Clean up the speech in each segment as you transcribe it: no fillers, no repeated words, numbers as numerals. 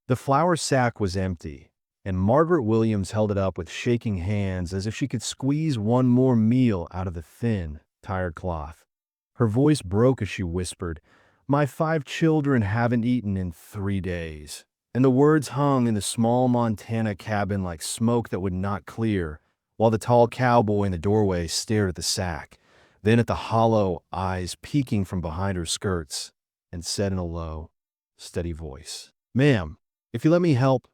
The flour sack was empty, and Margaret Williams held it up with shaking hands as if she could squeeze one more meal out of the thin, tired cloth. Her voice broke as she whispered, "My 5 children haven't eaten in 3 days." And the words hung in the small Montana cabin like smoke that would not clear, while the tall cowboy in the doorway stared at the sack, then at the hollow eyes peeking from behind her skirts, and said in a low, steady voice, "Ma'am, if you let me help,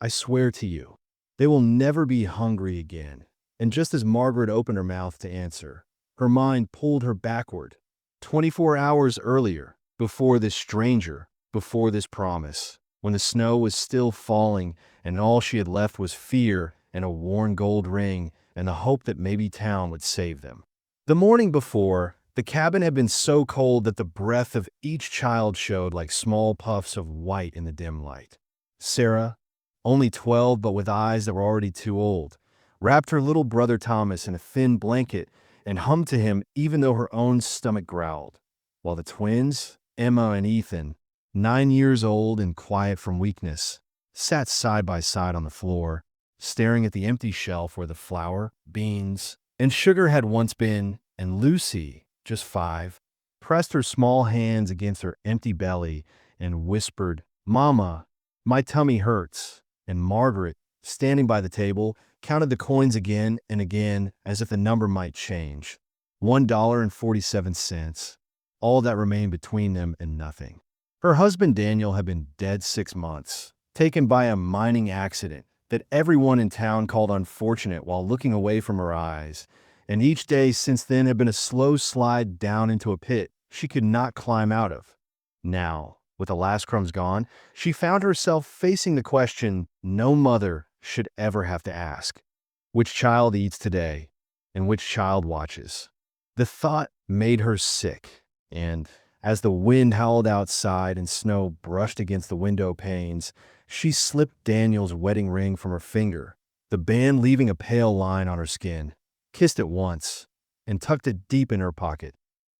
I swear to you, they will never be hungry again." And just as Margaret opened her mouth to answer, her mind pulled her backward. 24 hours earlier, before this stranger, before this promise, when the snow was still falling and all she had left was fear and a worn gold ring and the hope that maybe town would save them. The morning before, the cabin had been so cold that the breath of each child showed like small puffs of white in the dim light. Sarah, only 12 but with eyes that were already too old, wrapped her little brother Thomas in a thin blanket and hummed to him even though her own stomach growled, while the twins, Emma and Ethan, 9 years old and quiet from weakness, sat side by side on the floor, staring at the empty shelf where the flour, beans, and sugar had once been, and Lucy, just 5, pressed her small hands against her empty belly and whispered, "Mama, my tummy hurts." And Margaret, standing by the table, counted the coins again and again as if the number might change. $1.47, all that remained between them and nothing. Her husband Daniel had been dead 6 months, taken by a mining accident that everyone in town called unfortunate while looking away from her eyes, and each day since then had been a slow slide down into a pit she could not climb out of. Now, with the last crumbs gone, she found herself facing the question no mother should ever have to ask: which child eats today, and which child watches? The thought made her sick, and as the wind howled outside and snow brushed against the window panes, she slipped Daniel's wedding ring from her finger, the band leaving a pale line on her skin, kissed it once, and tucked it deep in her pocket.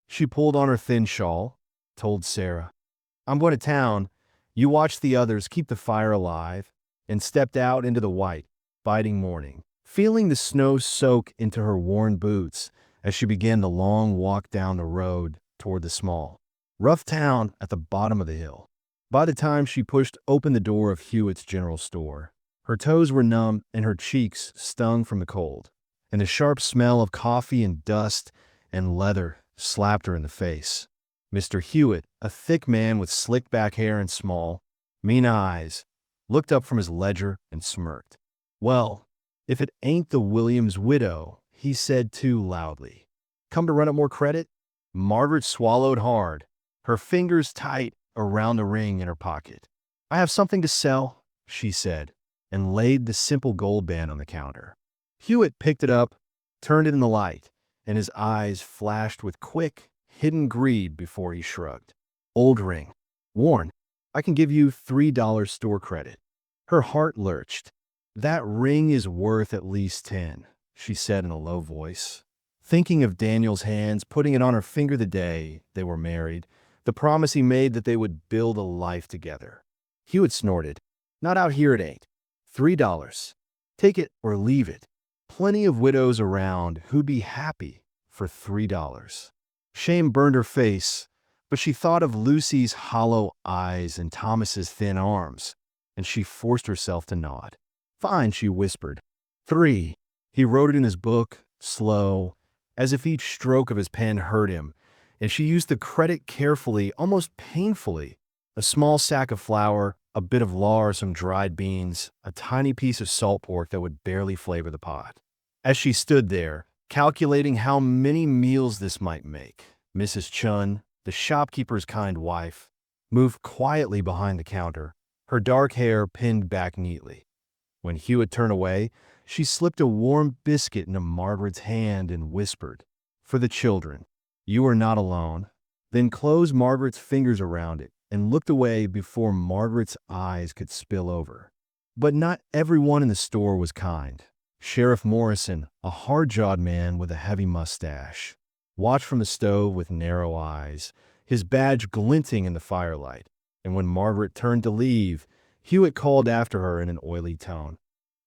She pulled on her thin shawl, told Sarah, "I'm going to town. You watch the others, keep the fire alive," and stepped out into the white, biting morning, feeling the snow soak into her worn boots as she began the long walk down the road toward the small, rough town at the bottom of the hill. By the time she pushed open the door of Hewitt's general store, her toes were numb and her cheeks stung from the cold, and the sharp smell of coffee and dust and leather slapped her in the face. Mr. Hewitt, a thick man with slicked back hair and small, mean eyes, looked up from his ledger and smirked. "Well, if it ain't the Williams widow," he said too loudly. "Come to run up more credit?" Margaret swallowed hard, her fingers tight around the ring in her pocket. "I have something to sell," she said, and laid the simple gold band on the counter. Hewitt picked it up, turned it in the light, and his eyes flashed with quick, hidden greed before he shrugged. "Old ring. Worn. I can give you $3 store credit." Her heart lurched. "That ring is worth at least 10, she said in a low voice, thinking of Daniel's hands putting it on her finger the day they were married, the promise he made that they would build a life together. Hewitt snorted. "Not out here it ain't. $3. Take it or leave it. Plenty of widows around who'd be happy for $3. Shame burned her face, but she thought of Lucy's hollow eyes and Thomas's thin arms, and she forced herself to nod. "Fine," she whispered. "3." He wrote it in his book, slow, as if each stroke of his pen hurt him, and she used the credit carefully, almost painfully. A small sack of flour, a bit of lard, some dried beans, a tiny piece of salt pork that would barely flavor the pot. As she stood there, calculating how many meals this might make, Mrs. Chun, the shopkeeper's kind wife, moved quietly behind the counter, her dark hair pinned back neatly. When Hewitt turned away, she slipped a warm biscuit into Margaret's hand and whispered, "For the children. You are not alone." Then closed Margaret's fingers around it and looked away before Margaret's eyes could spill over. But not everyone in the store was kind. Sheriff Morrison, a hard-jawed man with a heavy mustache, watched from the stove with narrow eyes, his badge glinting in the firelight, and when Margaret turned to leave, Hewitt called after her in an oily tone.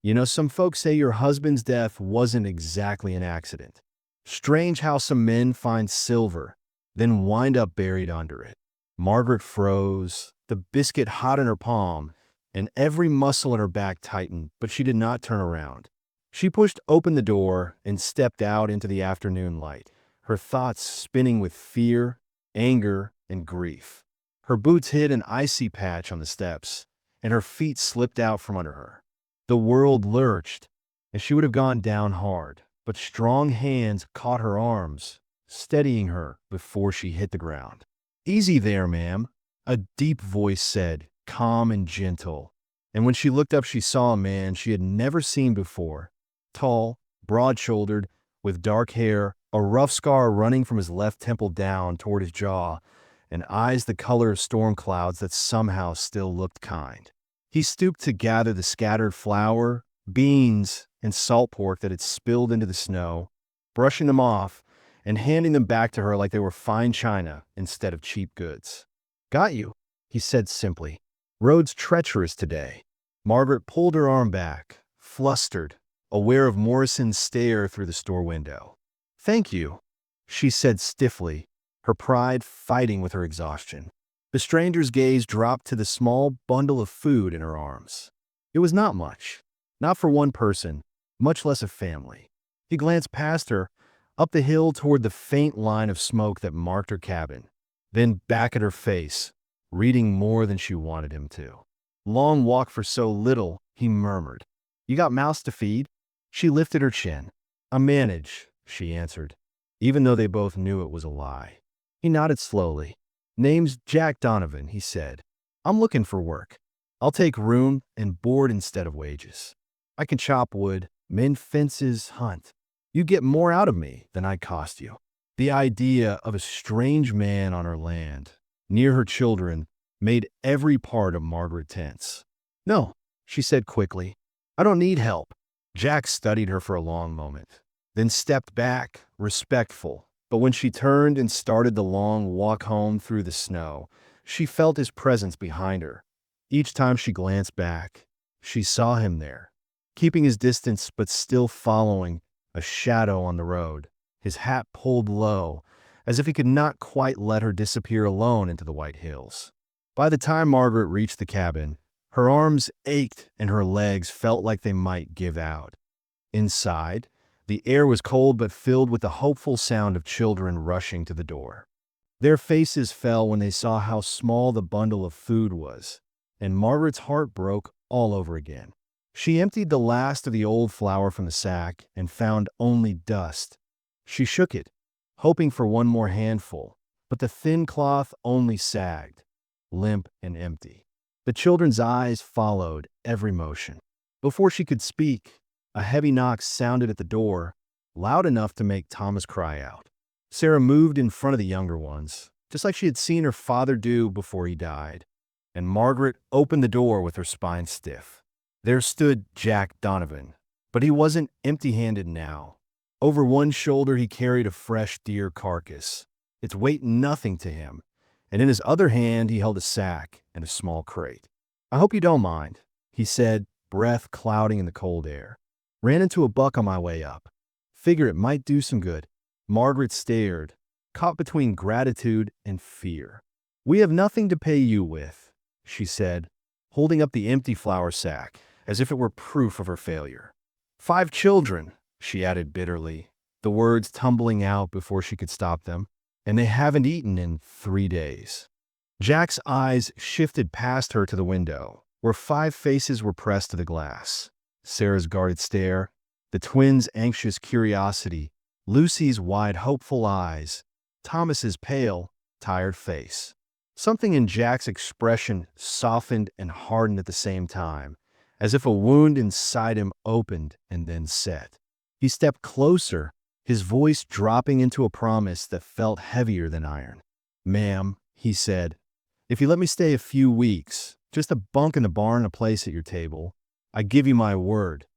You know, some folks say your husband's death wasn't exactly an accident. Strange how some men find silver, then wind up buried under it. Margaret froze, the biscuit hot in her palm, and every muscle in her back tightened, but she did not turn around. She pushed open the door and stepped out into the afternoon light, her thoughts spinning with fear, anger, and grief. Her boots hit an icy patch on the steps, and her feet slipped out from under her. The world lurched, and she would have gone down hard, but strong hands caught her arms, steadying her before she hit the ground. "Easy there, ma'am," a deep voice said, calm and gentle. And when she looked up, she saw a man she had never seen before. Tall, broad-shouldered, with dark hair, a rough scar running from his left temple down toward his jaw, and eyes the color of storm clouds that somehow still looked kind. He stooped to gather the scattered flour, beans, and salt pork that had spilled into the snow, brushing them off and handing them back to her like they were fine china instead of cheap goods. "Got you," he said simply. "Road's treacherous today." Margaret pulled her arm back, flustered, aware of Morrison's stare through the store window. "Thank you," she said stiffly, her pride fighting with her exhaustion. The stranger's gaze dropped to the small bundle of food in her arms. It was not much, not for one person, much less a family. He glanced past her, up the hill toward the faint line of smoke that marked her cabin, then back at her face, reading more than she wanted him to. "Long walk for so little," he murmured. "You got mouths to feed?" She lifted her chin. "I manage," she answered, even though they both knew it was a lie. He nodded slowly. "Name's Jack Donovan," he said. "I'm looking for work. I'll take room and board instead of wages. I can chop wood, mend fences, hunt. You get more out of me than I'd cost you." The idea of a strange man on her land, near her children, made every part of Margaret tense. "No," she said quickly. "I don't need help." Jack studied her for a long moment, then stepped back, respectful. But when she turned and started the long walk home through the snow, she felt his presence behind her. Each time she glanced back, she saw him there, keeping his distance but still following, a shadow on the road, his hat pulled low, as if he could not quite let her disappear alone into the white hills. By the time Margaret reached the cabin, her arms ached and her legs felt like they might give out. Inside, the air was cold but filled with the hopeful sound of children rushing to the door. Their faces fell when they saw how small the bundle of food was, and Margaret's heart broke all over again. She emptied the last of the old flour from the sack and found only dust. She shook it, hoping for one more handful, but the thin cloth only sagged, limp and empty. The children's eyes followed every motion. Before she could speak, a heavy knock sounded at the door, loud enough to make Thomas cry out. Sarah moved in front of the younger ones, just like she had seen her father do before he died, and Margaret opened the door with her spine stiff. There stood Jack Donovan, but he wasn't empty-handed now. Over one shoulder he carried a fresh deer carcass, its weight nothing to him, and in his other hand he held a sack and a small crate. "I hope you don't mind," he said, breath clouding in the cold air. "Ran into a buck on my way up. Figure it might do some good." Margaret stared, caught between gratitude and fear. "We have nothing to pay you with," she said, holding up the empty flour sack as if it were proof of her failure. "5 children," she added bitterly, the words tumbling out before she could stop them, "and they haven't eaten in 3 days." Jack's eyes shifted past her to the window, where 5 faces were pressed to the glass. Sarah's guarded stare, the twins' anxious curiosity, Lucy's wide, hopeful eyes, Thomas's pale, tired face. Something in Jack's expression softened and hardened at the same time, as if a wound inside him opened and then set. He stepped closer, his voice dropping into a promise that felt heavier than iron. "Ma'am," he said, "if you let me stay a few weeks, just a bunk in the barn and a place at your table, I give you my word,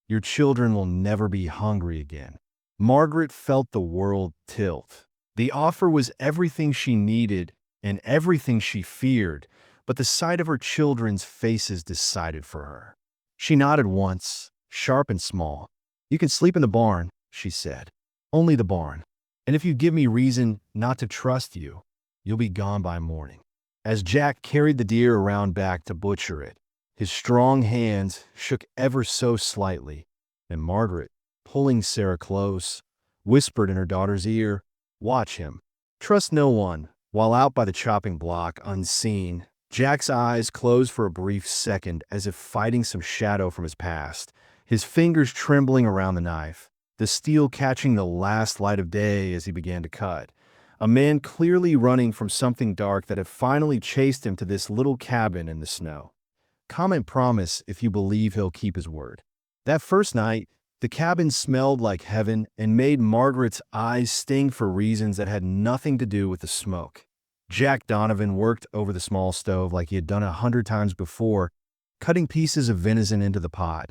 your children will never be hungry again." Margaret felt the world tilt. The offer was everything she needed and everything she feared, but the sight of her children's faces decided for her. She nodded once, sharp and small. "You can sleep in the barn," she said. "Only the barn. And if you give me reason not to trust you, you'll be gone by morning." As Jack carried the deer around back to butcher it, his strong hands shook ever so slightly, and Margaret, pulling Sarah close, whispered in her daughter's ear, "Watch him. Trust no one." While out by the chopping block, unseen, Jack's eyes closed for a brief second as if fighting some shadow from his past, his fingers trembling around the knife, the steel catching the last light of day as he began to cut. A man clearly running from something dark that had finally chased him to this little cabin in the snow. Comment promise if you believe he'll keep his word. That first night, the cabin smelled like heaven and made Margaret's eyes sting for reasons that had nothing to do with the smoke. Jack Donovan worked over the small stove like he had done 100 times before, cutting pieces of venison into the pot,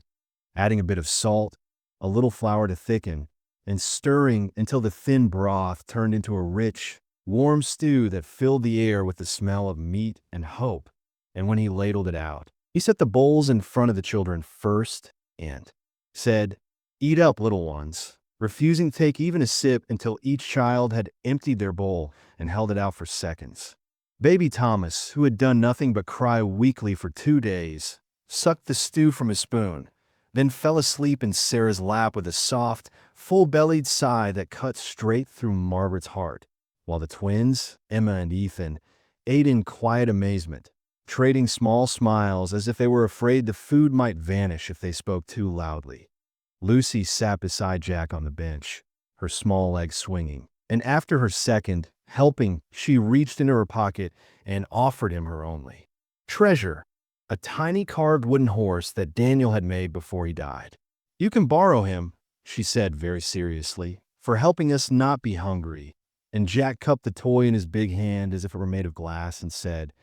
adding a bit of salt, a little flour to thicken, and stirring until the thin broth turned into a rich, warm stew that filled the air with the smell of meat and hope. And when he ladled it out, he set the bowls in front of the children first and said, "Eat up, little ones," refusing to take even a sip until each child had emptied their bowl and held it out for seconds. Baby Thomas, who had done nothing but cry weakly for 2 days, sucked the stew from his spoon, then fell asleep in Sarah's lap with a soft, full-bellied sigh that cut straight through Margaret's heart, while the twins, Emma and Ethan, ate in quiet amazement, trading small smiles as if they were afraid the food might vanish if they spoke too loudly. Lucy sat beside Jack on the bench, her small legs swinging, and after her second helping, she reached into her pocket and offered him her only treasure, a tiny carved wooden horse that Daniel had made before he died. "You can borrow him," she said very seriously, "for helping us not be hungry." And Jack cupped the toy in his big hand as if it were made of glass and said,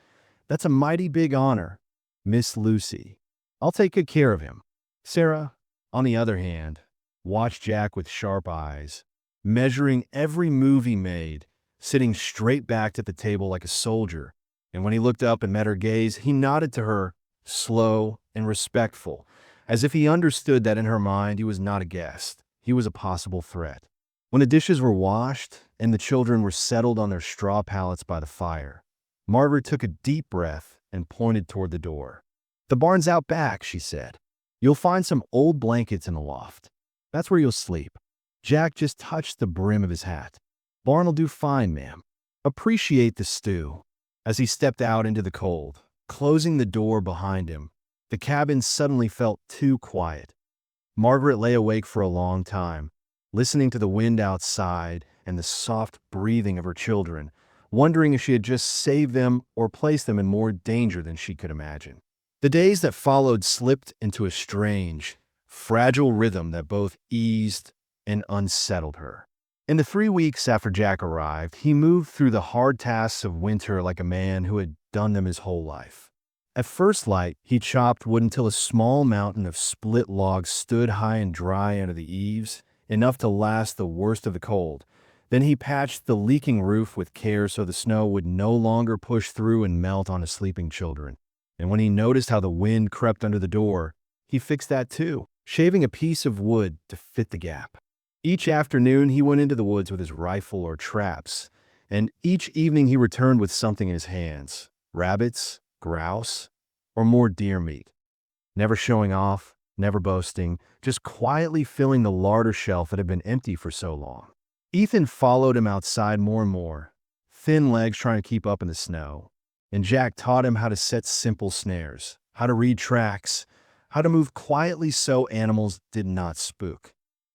"That's a mighty big honor, Miss Lucy. I'll take good care of him." Sarah, on the other hand, watched Jack with sharp eyes, measuring every move he made, sitting straight back at the table like a soldier, and when he looked up and met her gaze, he nodded to her, slow and respectful, as if he understood that in her mind he was not a guest, he was a possible threat. When the dishes were washed and the children were settled on their straw pallets by the fire, Margaret took a deep breath and pointed toward the door. "The barn's out back," she said. "You'll find some old blankets in the loft. That's where you'll sleep." Jack just touched the brim of his hat. "Barn'll do fine, ma'am. Appreciate the stew." As he stepped out into the cold, closing the door behind him, the cabin suddenly felt too quiet. Margaret lay awake for a long time, listening to the wind outside and the soft breathing of her children, wondering if she had just saved them or placed them in more danger than she could imagine. The days that followed slipped into a strange, fragile rhythm that both eased and unsettled her. In the 3 weeks after Jack arrived, he moved through the hard tasks of winter like a man who had done them his whole life. At first light, he chopped wood until a small mountain of split logs stood high and dry under the eaves, enough to last the worst of the cold. Then he patched the leaking roof with care so the snow would no longer push through and melt on his sleeping children. And when he noticed how the wind crept under the door, he fixed that too, shaving a piece of wood to fit the gap. Each afternoon, he went into the woods with his rifle or traps, and each evening he returned with something in his hands, rabbits, grouse, or more deer meat. Never showing off, never boasting, just quietly filling the larder shelf that had been empty for so long. Ethan followed him outside more and more, thin legs trying to keep up in the snow, and Jack taught him how to set simple snares, how to read tracks, how to move quietly so animals did not spook.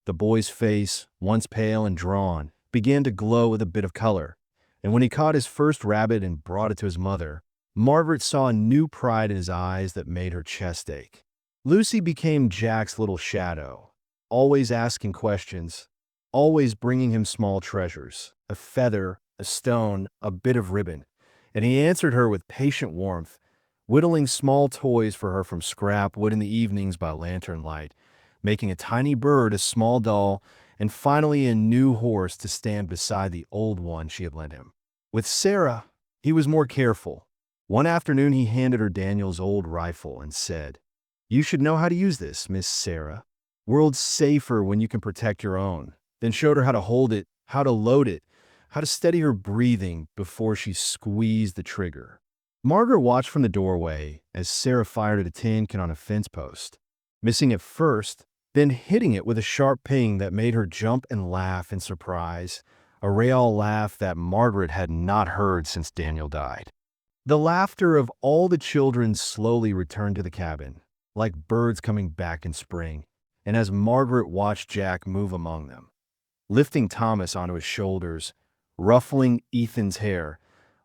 The boy's face, once pale and drawn, began to glow with a bit of color, and when he caught his first rabbit and brought it to his mother, Margaret saw a new pride in his eyes that made her chest ache. Lucy became Jack's little shadow, always asking questions, always bringing him small treasures, a feather, a stone, a bit of ribbon, and he answered her with patient warmth, whittling small toys for her from scrap wood in the evenings by lantern light, making a tiny bird a small doll, and finally a new horse to stand beside the old one she had lent him. With Sarah, he was more careful, One afternoon, he handed her Daniel's old rifle and said, "You should know how to use this, Miss Sarah. World's safer when you can protect your own." Then showed her how to hold it, how to load it, how to steady her breathing before she squeezed the trigger. Margaret watched from the doorway as Sarah fired at a tin can on a fence post, missing it first, then hitting it with a sharp ping that made her jump and laugh in surprise, a Rael laugh that Margaret had not heard since Daniel died. The laughter of all the children slowly returned to the cabin, like birds coming back in spring, and as Margaret watched Jack move among them, lifting Thomas onto his shoulders, ruffling Ethan's hair,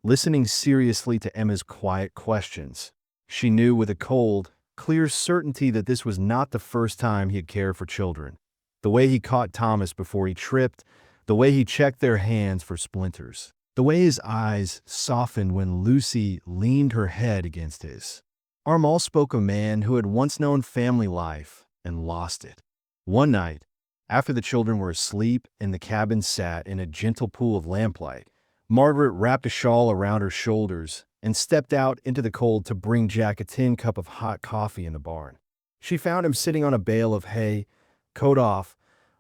listening seriously to Emma's quiet questions, she knew with a cold, clear certainty that this was not the first time he had cared for children. The way he caught Thomas before he tripped, the way he checked their hands for splinters, the way his eyes softened when Lucy leaned her head against his arm all spoke of a man who had once known family life and lost it. One night, after the children were asleep and the cabin sat in a gentle pool of lamplight, Margaret wrapped a shawl around her shoulders and stepped out into the cold to bring Jack a tin cup of hot coffee in the barn. She found him sitting on a bale of hay, coat off,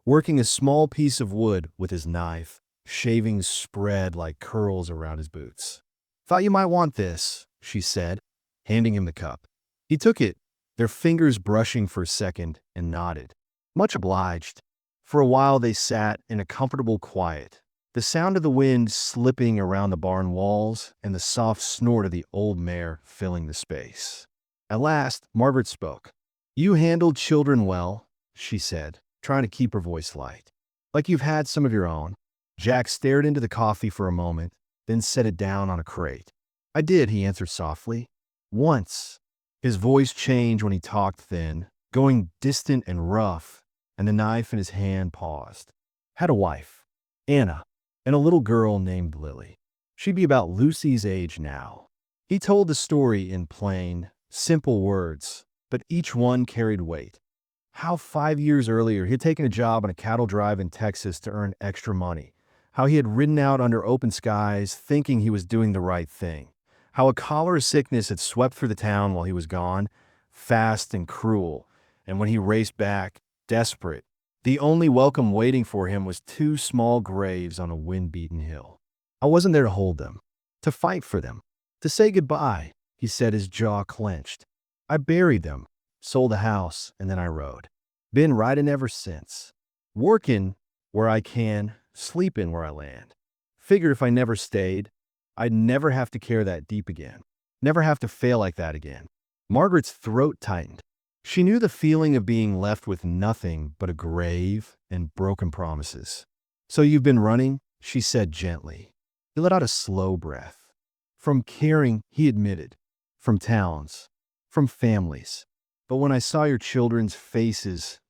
working a small piece of wood with his knife, shavings spread like curls around his boots. "Thought you might want this," she said, handing him the cup. He took it, their fingers brushing for a second, and nodded. "Much obliged." For a while they sat in a comfortable quiet, the sound of the wind slipping around the barn walls and the soft snort of the old mare filling the space. At last, Margaret spoke. "You handled children well," she said, trying to keep her voice light. "Like you've had some of your own." Jack stared into the coffee for a moment, then set it down on a crate. "I did," he answered softly. "Once." His voice changed when he talked thin, going distant and rough, and the knife in his hand paused. "Had a wife, Anna, and a little girl named Lily. She'd be about Lucy's age now." He told the story in plain, simple words, but each one carried weight. How 5 years earlier he had taken a job on a cattle drive in Texas to earn extra money. How he had ridden out under open skies thinking he was doing the right thing. How a cholera sickness had swept through the town while he was gone, fast and cruel, and when he raced back, desperate, the only welcome waiting for him was 2 small graves on a wind-beaten hill. "I wasn't there to hold them, to fight for them, to say goodbye," he said, his jaw clenched. "I buried them, sold the house, and then I rode. Been riding ever since. Working where I can, sleeping where I land. Figured if I never stayed, I'd never have to care that deep again. Never have to fail like that again." Margaret's throat tightened. She knew the feeling of being left with nothing but a grave and broken promises. "So you've been running?" she said gently. He let out a slow breath. "From caring," he admitted. "From towns. From families. But when I saw your children's faces,"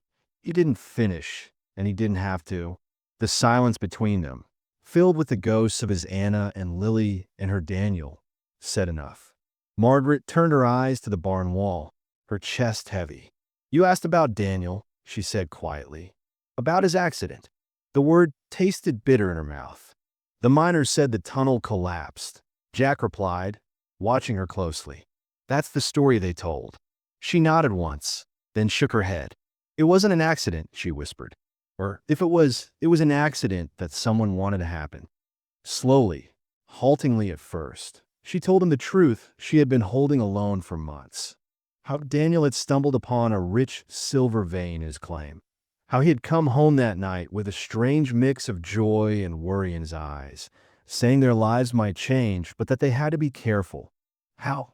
he didn't finish, and he didn't have to. The silence between them, filled with the ghosts of his Anna and Lily and her Daniel, said enough. Margaret turned her eyes to the barn wall, her chest heavy. "You asked about Daniel," she said quietly. "About his accident." The word tasted bitter in her mouth. "The miners said the tunnel collapsed," Jack replied, watching her closely. "That's the story they told." She nodded once, then shook her head. "It wasn't an accident," she whispered. "Or if it was an accident that someone wanted to happen." Slowly, haltingly at first, she told him the truth she had been holding alone for months. How Daniel had stumbled upon a rich silver vein in his claim. How he had come home that night with a strange mix of joy and worry in his eyes, saying their lives might change, but that they had to be careful. How,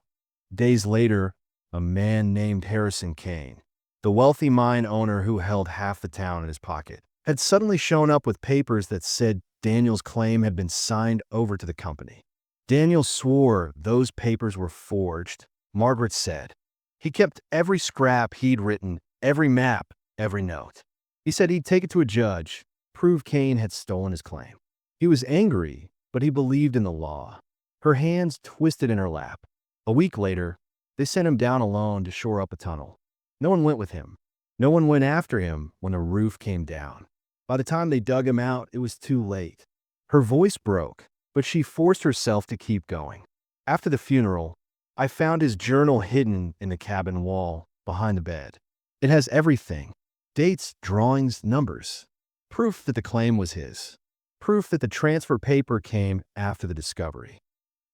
days later, a man named Harrison Kane, the wealthy mine owner who held half the town in his pocket, had suddenly shown up with papers that said Daniel's claim had been signed over to the company. Daniel swore those papers were forged, Margaret said. He kept every scrap he'd written, every map, every note. He said he'd take it to a judge, prove Kane had stolen his claim. He was angry, but he believed in the law. Her hands twisted in her lap. A week later, they sent him down alone to shore up a tunnel. No one went with him. No one went after him when the roof came down. By the time they dug him out, it was too late. Her voice broke, but she forced herself to keep going. After the funeral, I found his journal hidden in the cabin wall behind the bed. It has everything: dates, drawings, numbers. Proof that the claim was his. Proof that the transfer paper came after the discovery.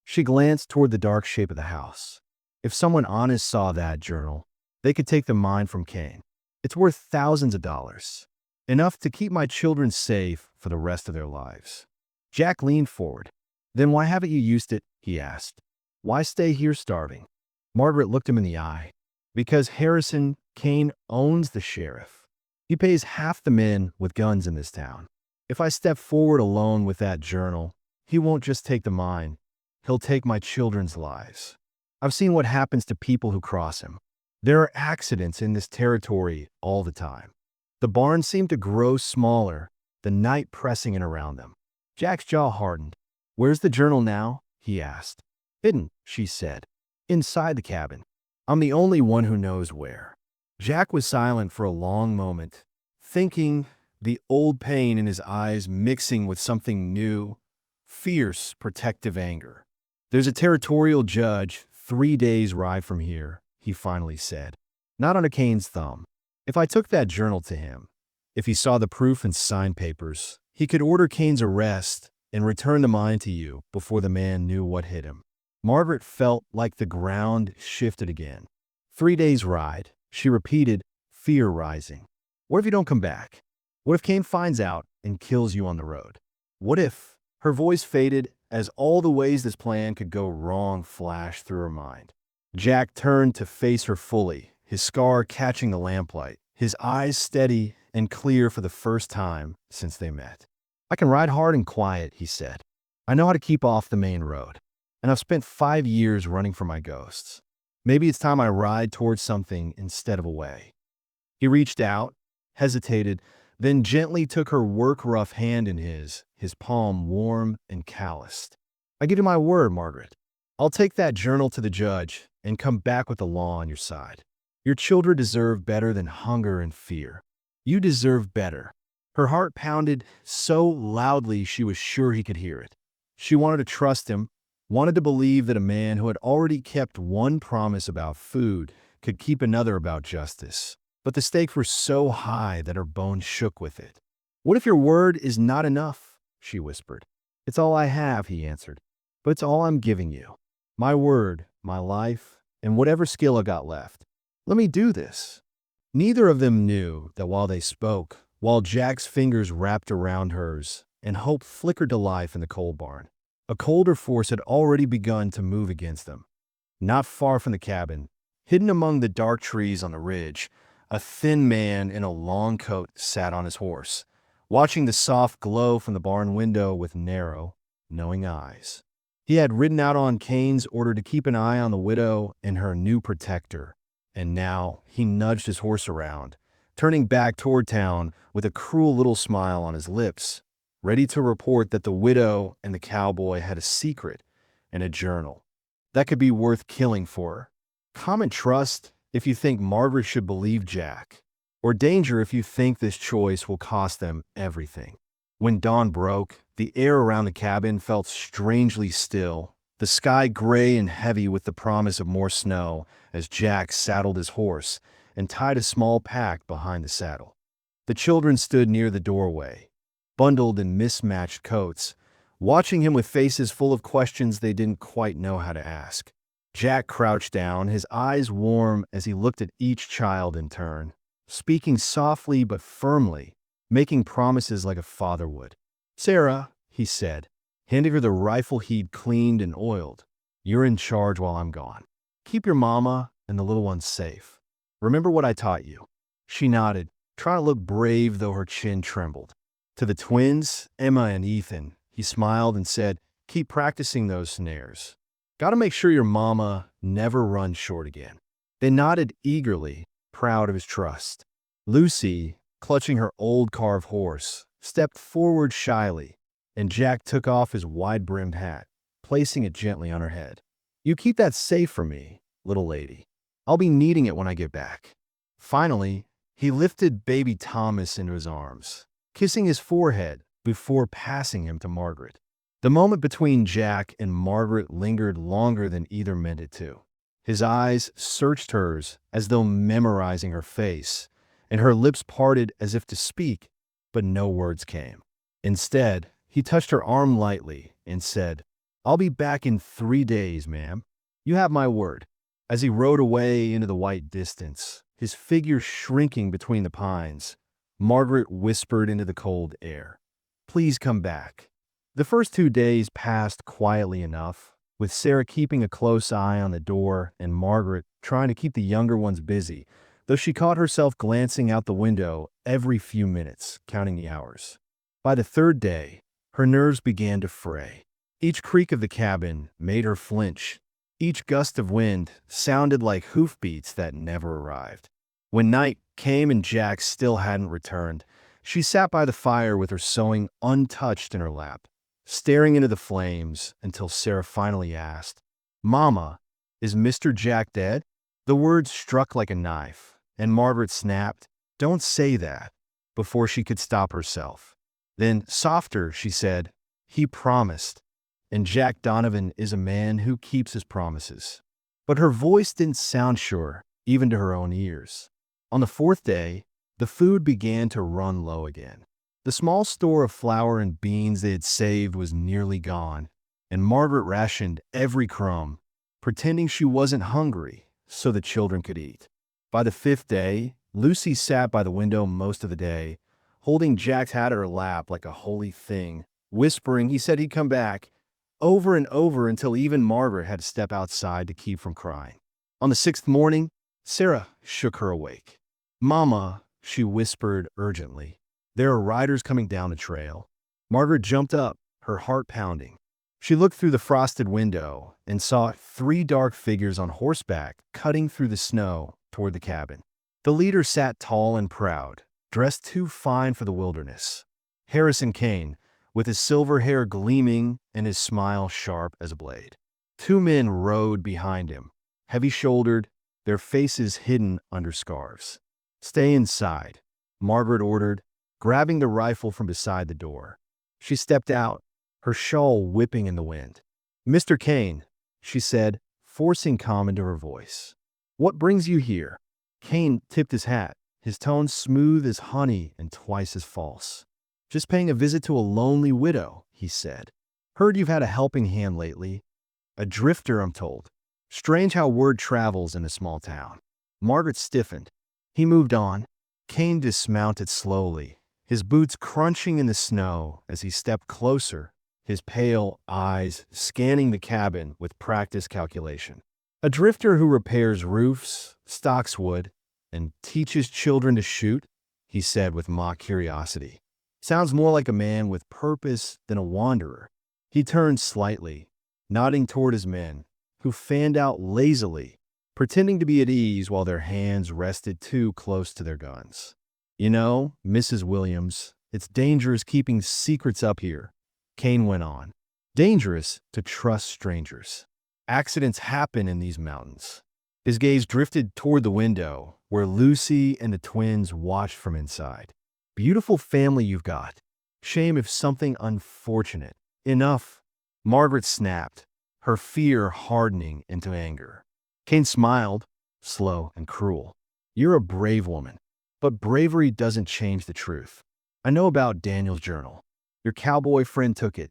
She glanced toward the dark shape of the house. If someone honest saw that journal, they could take the mine from Kane. It's worth thousands of dollars. Enough to keep my children safe for the rest of their lives. Jack leaned forward. Then why haven't you used it? He asked. Why stay here starving? Margaret looked him in the eye. Because Harrison Kane owns the sheriff. He pays half the men with guns in this town. If I step forward alone with that journal, he won't just take the mine. He'll take my children's lives. I've seen what happens to people who cross him. There are accidents in this territory all the time. The barn seemed to grow smaller, the night pressing in around them. Jack's jaw hardened. Where's the journal now? He asked. Hidden, she said. Inside the cabin. I'm the only one who knows where. Jack was silent for a long moment, thinking, the old pain in his eyes mixing with something new, fierce, protective anger. There's a territorial judge 3 days' ride from here, he finally said. Not under Kane's thumb. If I took that journal to him, if he saw the proof and signed papers, he could order Kane's arrest and return the mine to you before the man knew what hit him. Margaret felt like the ground shifted again. 3 days' ride, she repeated, fear rising. What if you don't come back? What if Kane finds out and kills you on the road? What if? Her voice faded as all the ways this plan could go wrong flashed through her mind. Jack turned to face her fully, his scar catching the lamplight, his eyes steady and clear for the first time since they met. I can ride hard and quiet, he said. I know how to keep off the main road. And I've spent 5 years running from my ghosts. Maybe it's time I ride towards something instead of away. He reached out, hesitated, then gently took her work-rough hand in his palm warm and calloused. I give you my word, Margaret. I'll take that journal to the judge and come back with the law on your side. Your children deserve better than hunger and fear. You deserve better. Her heart pounded so loudly she was sure he could hear it. She wanted to trust him, wanted to believe that a man who had already kept one promise about food could keep another about justice. But the stakes were so high that her bones shook with it. What if your word is not enough? She whispered. It's all I have, he answered. But it's all I'm giving you. My word, my life, and whatever skill I got left. Let me do this. Neither of them knew that while they spoke, while Jack's fingers wrapped around hers, and hope flickered to life in the coal barn, a colder force had already begun to move against them. Not far from the cabin, hidden among the dark trees on the ridge, a thin man in a long coat sat on his horse, watching the soft glow from the barn window with narrow, knowing eyes. He had ridden out on Kane's order to keep an eye on the widow and her new protector, and now he nudged his horse around, turning back toward town with a cruel little smile on his lips, ready to report that the widow and the cowboy had a secret and a journal that could be worth killing for. Common trust if you think Margaret should believe Jack, or danger if you think this choice will cost them everything. When dawn broke, the air around the cabin felt strangely still, the sky gray and heavy with the promise of more snow as Jack saddled his horse and tied a small pack behind the saddle. The children stood near the doorway, bundled in mismatched coats, watching him with faces full of questions they didn't quite know how to ask. Jack crouched down, his eyes warm as he looked at each child in turn, speaking softly but firmly, making promises like a father would. Sarah, he said, handing her the rifle he'd cleaned and oiled, you're in charge while I'm gone. Keep your mama and the little ones safe. Remember what I taught you. She nodded, trying to look brave though her chin trembled. To the twins, Emma and Ethan, he smiled and said, keep practicing those snares. Gotta make sure your mama never runs short again. They nodded eagerly, proud of his trust. Lucy, clutching her old carved horse, stepped forward shyly, and Jack took off his wide-brimmed hat, placing it gently on her head. You keep that safe for me, little lady. I'll be needing it when I get back. Finally, he lifted baby Thomas into his arms, kissing his forehead before passing him to Margaret. The moment between Jack and Margaret lingered longer than either meant it to. His eyes searched hers as though memorizing her face, and her lips parted as if to speak, but no words came. Instead, he touched her arm lightly and said, "I'll be back in 3 days, ma'am. You have my word." As he rode away into the white distance, his figure shrinking between the pines, Margaret whispered into the cold air, "Please come back." The first 2 days passed quietly enough, with Sarah keeping a close eye on the door and Margaret trying to keep the younger ones busy, though she caught herself glancing out the window every few minutes, counting the hours. By the third day, her nerves began to fray. Each creak of the cabin made her flinch. Each gust of wind sounded like hoofbeats that never arrived. When night came and Jack still hadn't returned, she sat by the fire with her sewing untouched in her lap, staring into the flames until Sarah finally asked, "Mama, is Mr. Jack dead?" The words struck like a knife, and Margaret snapped, "Don't say that," before she could stop herself. Then, softer, she said, "He promised, and Jack Donovan is a man who keeps his promises." But her voice didn't sound sure, even to her own ears. On the fourth day, the food began to run low again. The small store of flour and beans they had saved was nearly gone, and Margaret rationed every crumb, pretending she wasn't hungry so the children could eat. By the fifth day, Lucy sat by the window most of the day, holding Jack's hat at her lap like a holy thing, whispering he said he'd come back, over and over until even Margaret had to step outside to keep from crying. On the sixth morning, Sarah shook her awake. "Mama," she whispered urgently, "there are riders coming down the trail." Margaret jumped up, her heart pounding. She looked through the frosted window and saw 3 dark figures on horseback cutting through the snow toward the cabin. The leader sat tall and proud, dressed too fine for the wilderness. Harrison Kane, with his silver hair gleaming and his smile sharp as a blade. 2 men rode behind him, heavy-shouldered, their faces hidden under scarves. "Stay inside," Margaret ordered, grabbing the rifle from beside the door. She stepped out, her shawl whipping in the wind. "Mr. Kane," she said, forcing calm into her voice. "What brings you here?" Kane tipped his hat, his tone smooth as honey and twice as false. "Just paying a visit to a lonely widow," he said. "Heard you've had a helping hand lately. A drifter, I'm told. Strange how word travels in a small town." Margaret stiffened. He moved on. Kane dismounted slowly, his boots crunching in the snow as he stepped closer, his pale eyes scanning the cabin with practiced calculation. "A drifter who repairs roofs, stocks wood, and teaches children to shoot," he said with mock curiosity. "Sounds more like a man with purpose than a wanderer." He turned slightly, nodding toward his men, who fanned out lazily, pretending to be at ease while their hands rested too close to their guns. "You know, Mrs. Williams, it's dangerous keeping secrets up here," Kane went on. "Dangerous to trust strangers. Accidents happen in these mountains." His gaze drifted toward the window, where Lucy and the twins watched from inside. "Beautiful family you've got. Shame if something unfortunate." "Enough," Margaret snapped, her fear hardening into anger. Kane smiled, slow and cruel. "You're a brave woman, but bravery doesn't change the truth. I know about Daniel's journal. Your cowboy friend took it,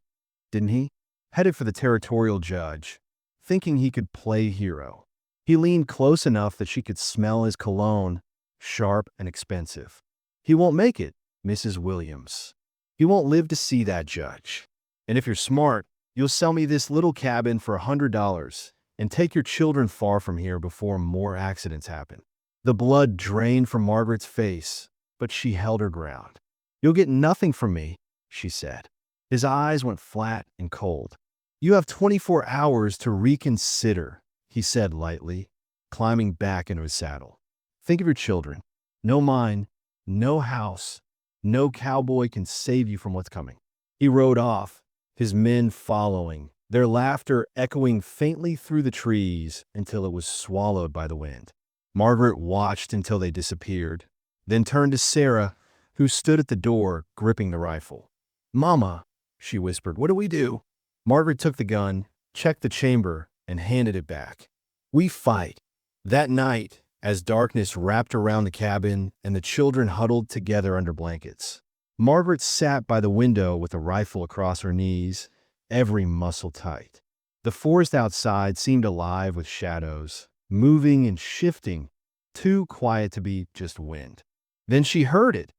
didn't he? Headed for the territorial judge, thinking he could play hero. He leaned close enough that she could smell his cologne, sharp and expensive. He won't make it, Mrs. Williams. He won't live to see that judge. And if you're smart, you'll sell me this little cabin for $100 and take your children far from here before more accidents happen." The blood drained from Margaret's face, but she held her ground. "You'll get nothing from me," she said. His eyes went flat and cold. "You have 24 hours to reconsider," he said lightly, climbing back into his saddle. "Think of your children. No mine, no house, no cowboy can save you from what's coming." He rode off, his men following, their laughter echoing faintly through the trees until it was swallowed by the wind. Margaret watched until they disappeared, then turned to Sarah, who stood at the door, gripping the rifle. "Mama," she whispered, "what do we do?" Margaret took the gun, checked the chamber, and handed it back. We fight. That night, as darkness wrapped around the cabin and the children huddled together under blankets, Margaret sat by the window with a rifle across her knees, every muscle tight. The forest outside seemed alive with shadows, moving and shifting, too quiet to be just wind. Then she heard it.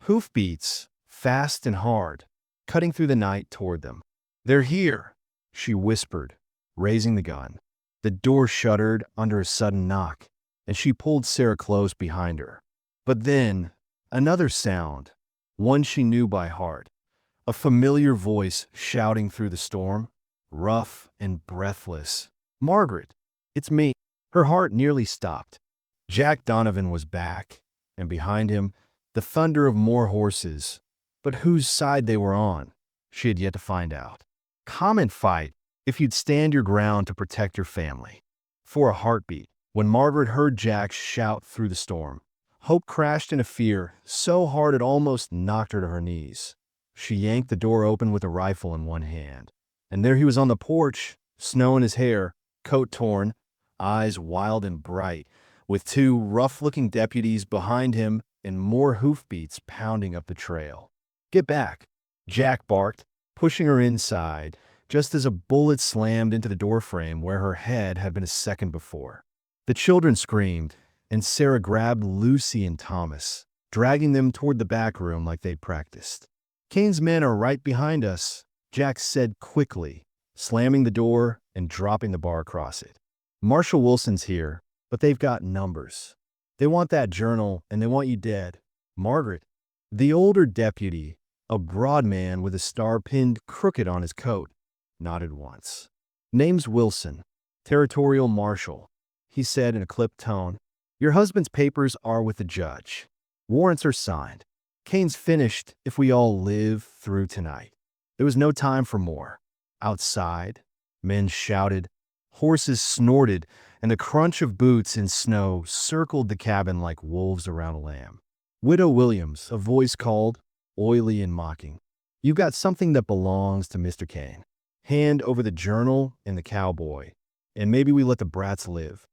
Hoofbeats, fast and hard, cutting through the night toward them. "They're here," she whispered, raising the gun. The door shuddered under a sudden knock, and she pulled Sarah close behind her. But then, another sound, one she knew by heart, a familiar voice shouting through the storm, rough and breathless. "Margaret, it's me." Her heart nearly stopped. Jack Donovan was back, and behind him, the thunder of more horses. But whose side they were on, she had yet to find out. Come and fight if you'd stand your ground to protect your family. For a heartbeat, when Margaret heard Jack shout through the storm, hope crashed into fear so hard it almost knocked her to her knees. She yanked the door open with a rifle in one hand. And there he was on the porch, snow in his hair, coat torn, eyes wild and bright, with two rough-looking deputies behind him and more hoofbeats pounding up the trail. "Get back," Jack barked, pushing her inside, just as a bullet slammed into the doorframe where her head had been a second before. The children screamed, and Sarah grabbed Lucy and Thomas, dragging them toward the back room like they'd practiced. "Kane's men are right behind us," Jack said quickly, slamming the door and dropping the bar across it. "Marshal Wilson's here, but they've got numbers. They want that journal, and they want you dead. Margaret." The older deputy, a broad man with a star pinned crooked on his coat, nodded once. "Name's Wilson, territorial marshal," he said in a clipped tone. "Your husband's papers are with the judge. Warrants are signed. Kane's finished if we all live through tonight." There was no time for more. Outside, men shouted, horses snorted, and the crunch of boots in snow circled the cabin like wolves around a lamb. "Widow Williams," a voice called, oily and mocking. "You've got something that belongs to Mr. Kane. Hand over the journal and the cowboy, and maybe we let the brats live."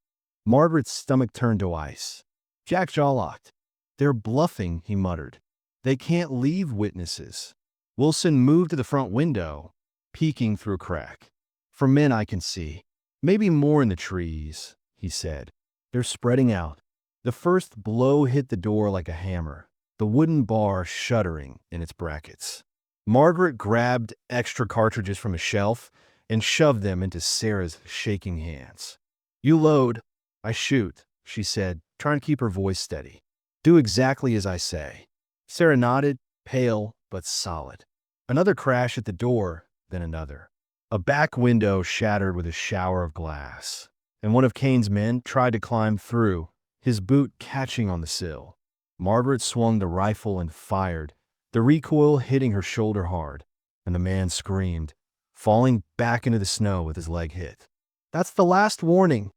Margaret's stomach turned to ice. Jack jaw locked. "They're bluffing," he muttered. "They can't leave witnesses." Wilson moved to the front window, peeking through a crack. "For men I can see. Maybe more in the trees," he said. "They're spreading out." The first blow hit the door like a hammer, the wooden bar shuddering in its brackets. Margaret grabbed extra cartridges from a shelf and shoved them into Sarah's shaking hands. "You load, I shoot," she said, trying to keep her voice steady. "Do exactly as I say." Sarah nodded, pale but solid. Another crash at the door, then another. A back window shattered with a shower of glass, and one of Kane's men tried to climb through, his boot catching on the sill. Margaret swung the rifle and fired, the recoil hitting her shoulder hard, and the man screamed, falling back into the snow with his leg hit. "That's the last warning,"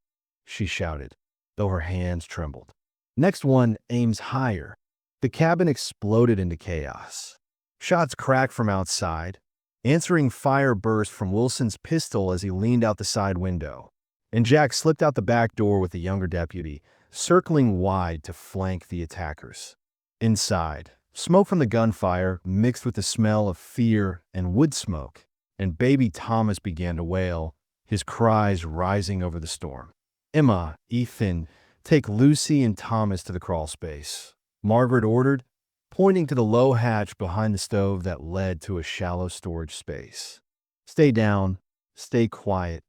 she shouted, though her hands trembled. Next one aims higher. The cabin exploded into chaos. Shots cracked from outside. Answering fire burst from Wilson's pistol as he leaned out the side window, and Jack slipped out the back door with the younger deputy, circling wide to flank the attackers. Inside, smoke from the gunfire mixed with the smell of fear and wood smoke, and baby Thomas began to wail, his cries rising over the storm. "Emma, Ethan, take Lucy and Thomas to the crawl space," Margaret ordered, pointing to the low hatch behind the stove that led to a shallow storage space. "Stay down, stay quiet,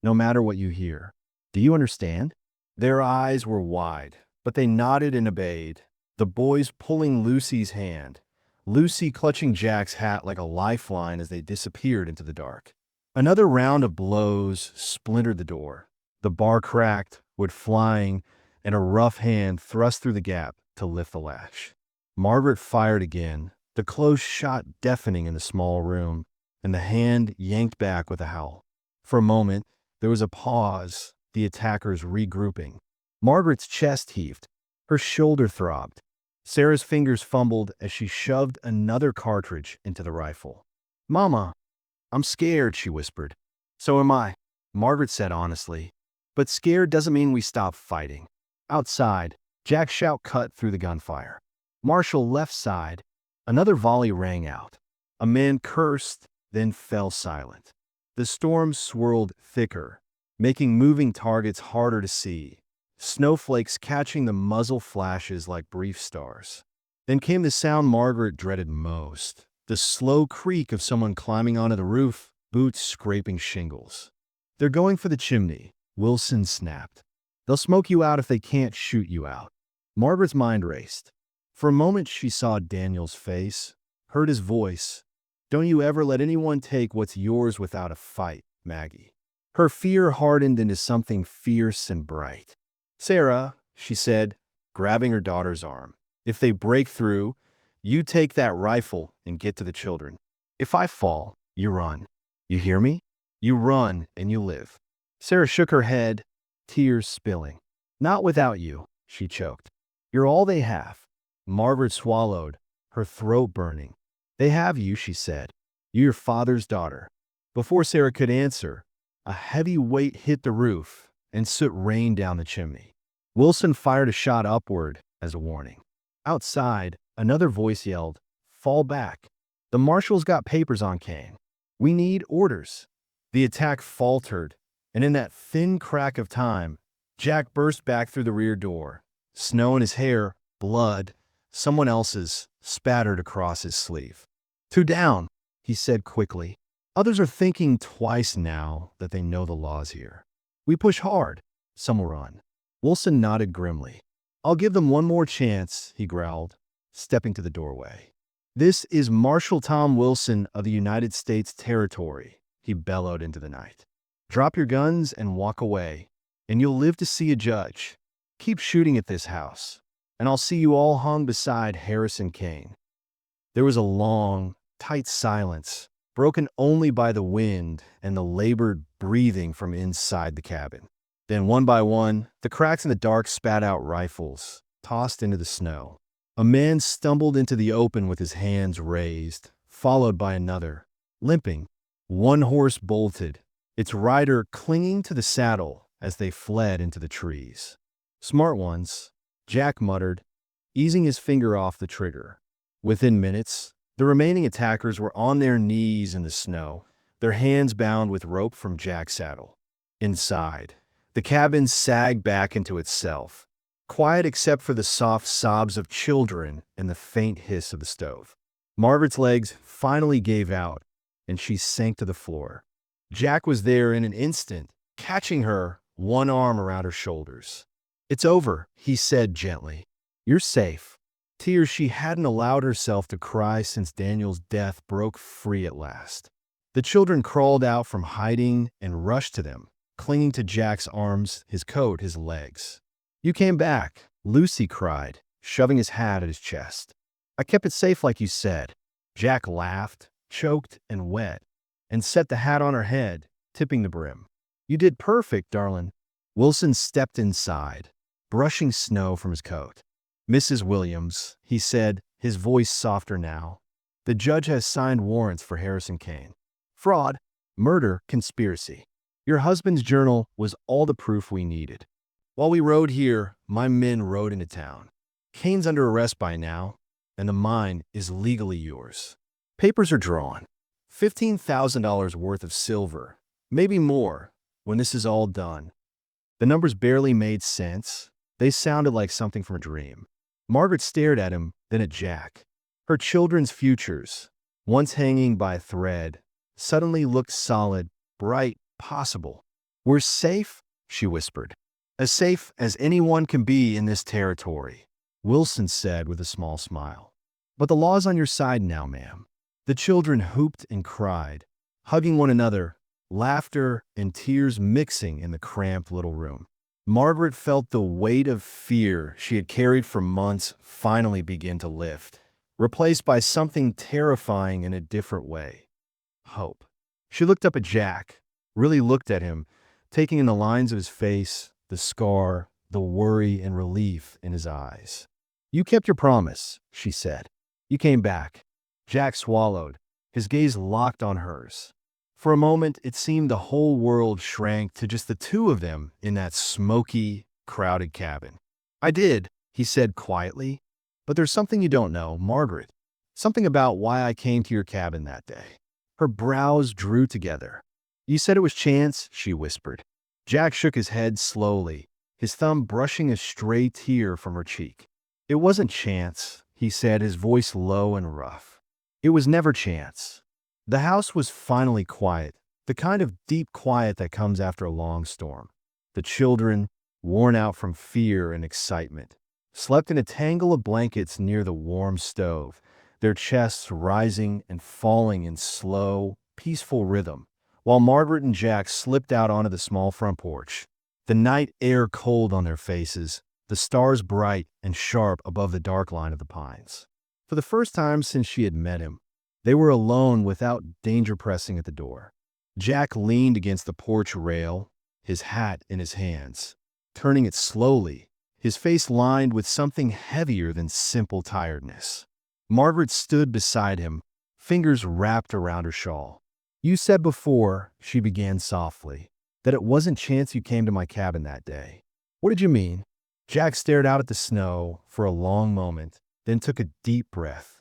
no matter what you hear. Do you understand?" Their eyes were wide, but they nodded and obeyed, the boys pulling Lucy's hand, Lucy clutching Jack's hat like a lifeline as they disappeared into the dark. Another round of blows splintered the door. The bar cracked, wood flying, and a rough hand thrust through the gap to lift the latch. Margaret fired again, the close shot deafening in the small room, and the hand yanked back with a howl. For a moment, there was a pause, the attackers regrouping. Margaret's chest heaved. Her shoulder throbbed. Sarah's fingers fumbled as she shoved another cartridge into the rifle. "Mama, I'm scared," she whispered. "So am I," Margaret said honestly. But scared doesn't mean we stop fighting. Outside, Jack's shout cut through the gunfire. Marshall left side. Another volley rang out. A man cursed, then fell silent. The storm swirled thicker, making moving targets harder to see, snowflakes catching the muzzle flashes like brief stars. Then came the sound Margaret dreaded most, the slow creak of someone climbing onto the roof, boots scraping shingles. "They're going for the chimney," Wilson snapped. "They'll smoke you out if they can't shoot you out." Margaret's mind raced. For a moment she saw Daniel's face, heard his voice. "Don't you ever let anyone take what's yours without a fight, Maggie." Her fear hardened into something fierce and bright. "Sarah," she said, grabbing her daughter's arm, "if they break through, you take that rifle and get to the children. If I fall, you run. You hear me? You run and you live." Sarah shook her head, tears spilling. "Not without you," she choked. "You're all they have." Margaret swallowed, her throat burning. "They have you," she said. "You're your father's daughter." Before Sarah could answer, a heavy weight hit the roof and soot rained down the chimney. Wilson fired a shot upward as a warning. Outside, another voice yelled, "Fall back. The marshal's got papers on Kane. We need orders." The attack faltered, and in that thin crack of time, Jack burst back through the rear door. Snow in his hair, blood, someone else's, spattered across his sleeve. "Two down," he said quickly. "Others are thinking twice now that they know the laws here. We push hard, some will run." Wilson nodded grimly. "I'll give them one more chance," he growled, stepping to the doorway. "This is Marshal Tom Wilson of the United States Territory," he bellowed into the night. "Drop your guns and walk away, and you'll live to see a judge. Keep shooting at this house, and I'll see you all hung beside Harrison Kane." There was a long, tight silence, broken only by the wind and the labored breathing from inside the cabin. Then, one by one, the cracks in the dark spat out rifles, tossed into the snow. A man stumbled into the open with his hands raised, followed by another, limping. One horse bolted, its rider clinging to the saddle as they fled into the trees. "Smart ones," Jack muttered, easing his finger off the trigger. Within minutes, the remaining attackers were on their knees in the snow, their hands bound with rope from Jack's saddle. Inside, the cabin sagged back into itself, quiet except for the soft sobs of children and the faint hiss of the stove. Margaret's legs finally gave out, and she sank to the floor. Jack was there in an instant, catching her, one arm around her shoulders. "It's over," he said gently. "You're safe." Tears she hadn't allowed herself to cry since Daniel's death broke free at last. The children crawled out from hiding and rushed to them, clinging to Jack's arms, his coat, his legs. "You came back," Lucy cried, shoving his hat at his chest. "I kept it safe like you said." Jack laughed, choked and wet, and set the hat on her head, tipping the brim. "You did perfect, darling." Wilson stepped inside, brushing snow from his coat. "Mrs. Williams," he said, his voice softer now, "the judge has signed warrants for Harrison Kane. Fraud, murder, conspiracy. Your husband's journal was all the proof we needed. While we rode here, my men rode into town. Kane's under arrest by now, and the mine is legally yours. Papers are drawn. $15,000 worth of silver, maybe more, when this is all done." The numbers barely made sense. They sounded like something from a dream. Margaret stared at him, then at Jack. Her children's futures, once hanging by a thread, suddenly looked solid, bright, possible. "We're safe," she whispered. "As safe as anyone can be in this territory," Wilson said with a small smile. "But the law's on your side now, ma'am." The children hooped and cried, hugging one another, laughter and tears mixing in the cramped little room. Margaret felt the weight of fear she had carried for months finally begin to lift, replaced by something terrifying in a different way. Hope. She looked up at Jack, really looked at him, taking in the lines of his face, the scar, the worry and relief in his eyes. "You kept your promise," she said. "You came back." Jack swallowed, his gaze locked on hers. For a moment, it seemed the whole world shrank to just the two of them in that smoky, crowded cabin. I did, he said quietly, but there's something you don't know, Margaret. Something about why I came to your cabin that day. Her brows drew together. You said it was chance, she whispered. Jack shook his head slowly, his thumb brushing a stray tear from her cheek. It wasn't chance, he said, his voice low and rough. It was never chance. The house was finally quiet, the kind of deep quiet that comes after a long storm. The children, worn out from fear and excitement, slept in a tangle of blankets near the warm stove, their chests rising and falling in slow, peaceful rhythm, while Margaret and Jack slipped out onto the small front porch. The night air cold on their faces, the stars bright and sharp above the dark line of the pines. For the first time since she had met him, they were alone without danger pressing at the door. Jack leaned against the porch rail, his hat in his hands, turning it slowly, his face lined with something heavier than simple tiredness. Margaret stood beside him, fingers wrapped around her shawl. You said before, she began softly, that it wasn't chance you came to my cabin that day. What did you mean? Jack stared out at the snow for a long moment, then took a deep breath.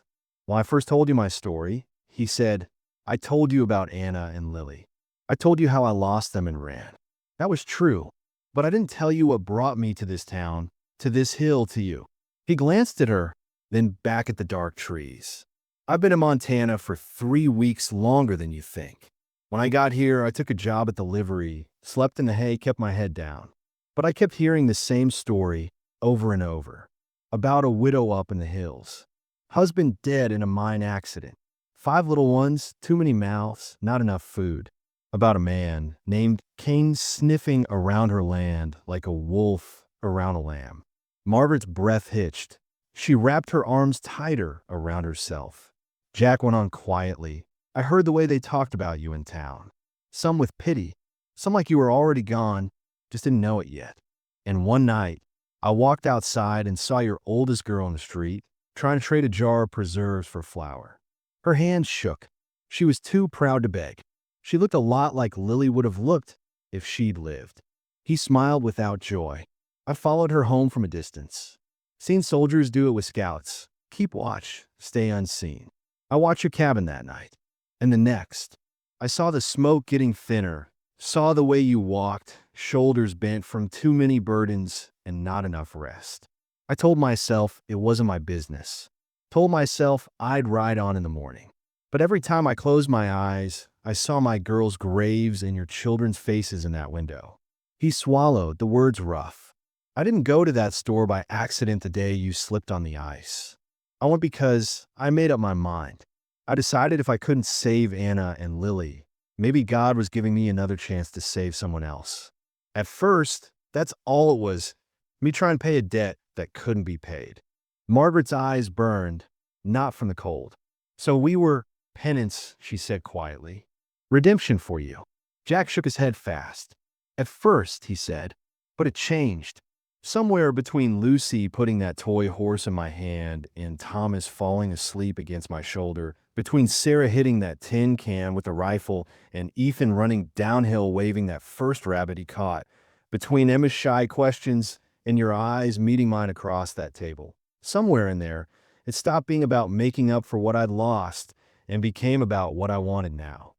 When I first told you my story, he said, I told you about Anna and Lily. I told you how I lost them and ran. That was true, but I didn't tell you what brought me to this town, to this hill, to you. He glanced at her, then back at the dark trees. I've been in Montana for 3 weeks longer than you think. When I got here, I took a job at the livery, slept in the hay, kept my head down. But I kept hearing the same story over and over, about a widow up in the hills. Husband dead in a mine accident. 5 little ones, too many mouths, not enough food. About a man named Cain sniffing around her land like a wolf around a lamb. Margaret's breath hitched. She wrapped her arms tighter around herself. Jack went on quietly. I heard the way they talked about you in town. Some with pity, some like you were already gone, just didn't know it yet. And one night, I walked outside and saw your oldest girl in the street, trying to trade a jar of preserves for flour. Her hands shook. She was too proud to beg. She looked a lot like Lily would have looked if she'd lived. He smiled without joy. I followed her home from a distance. Seen soldiers do it with scouts. Keep watch, stay unseen. I watched your cabin that night. And the next. I saw the smoke getting thinner, saw the way you walked, shoulders bent from too many burdens and not enough rest. I told myself it wasn't my business. Told myself I'd ride on in the morning. But every time I closed my eyes, I saw my girls' graves and your children's faces in that window. He swallowed, the words rough. I didn't go to that store by accident the day you slipped on the ice. I went because I made up my mind. I decided if I couldn't save Anna and Lily, maybe God was giving me another chance to save someone else. At first, that's all it was, me trying to pay a debt that couldn't be paid. Margaret's eyes burned, not from the cold. So we were penance, she said quietly. Redemption for you. Jack shook his head fast. At first, he said, but it changed. Somewhere between Lucy putting that toy horse in my hand and Thomas falling asleep against my shoulder, between Sarah hitting that tin can with a rifle and Ethan running downhill waving that first rabbit he caught, between Emma's shy questions and your eyes meeting mine across that table. Somewhere in there, it stopped being about making up for what I'd lost and became about what I wanted now.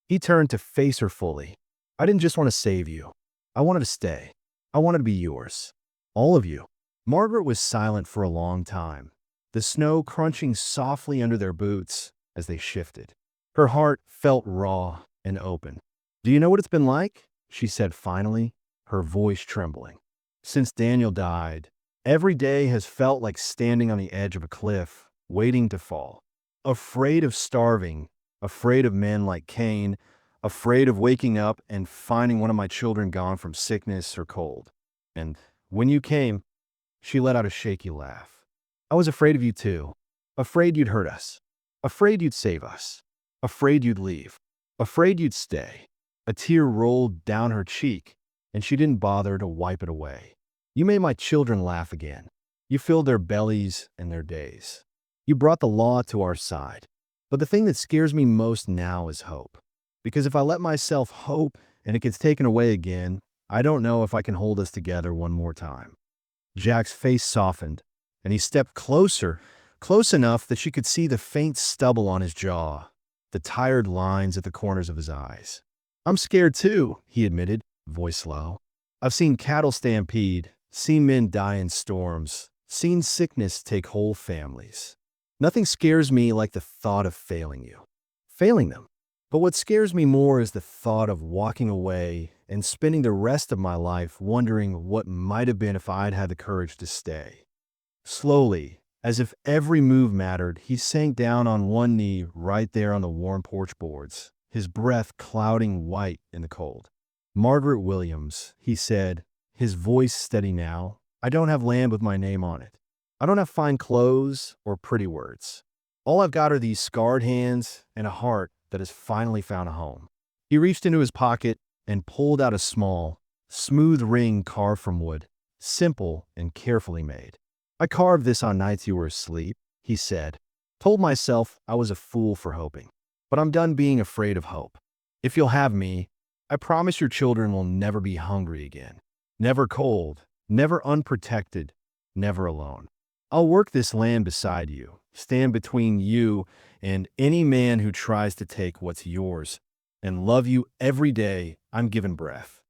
He turned to face her fully. I didn't just want to save you. I wanted to stay. I wanted to be yours. All of you. Margaret was silent for a long time, the snow crunching softly under their boots as they shifted. Her heart felt raw and open. Do you know what it's been like? She said finally, her voice trembling. Since Daniel died, every day has felt like standing on the edge of a cliff, waiting to fall. Afraid of starving, afraid of men like Cain, afraid of waking up and finding one of my children gone from sickness or cold. And when you came, she let out a shaky laugh. I was afraid of you too. Afraid you'd hurt us. Afraid you'd save us. Afraid you'd leave. Afraid you'd stay. A tear rolled down her cheek, and she didn't bother to wipe it away. You made my children laugh again. You filled their bellies and their days. You brought the law to our side. But the thing that scares me most now is hope. Because if I let myself hope and it gets taken away again, I don't know if I can hold us together one more time." Jack's face softened, and he stepped closer, close enough that she could see the faint stubble on his jaw, the tired lines at the corners of his eyes. "I'm scared too," he admitted, voice low. "I've seen cattle stampede, seen men die in storms, seen sickness take whole families. Nothing scares me like the thought of failing you. Failing them. But what scares me more is the thought of walking away and spending the rest of my life wondering what might have been if I'd had the courage to stay." Slowly, as if every move mattered, he sank down on one knee right there on the warm porch boards, his breath clouding white in the cold. "Margaret Williams," he said, his voice steady now, "I don't have land with my name on it. I don't have fine clothes or pretty words. All I've got are these scarred hands and a heart that has finally found a home." He reached into his pocket and pulled out a small, smooth ring carved from wood, simple and carefully made. "I carved this on nights you were asleep," he said. "Told myself I was a fool for hoping. But I'm done being afraid of hope. If you'll have me, I promise your children will never be hungry again. Never cold, never unprotected, never alone. I'll work this land beside you, stand between you and any man who tries to take what's yours, and love you every day I'm given breath."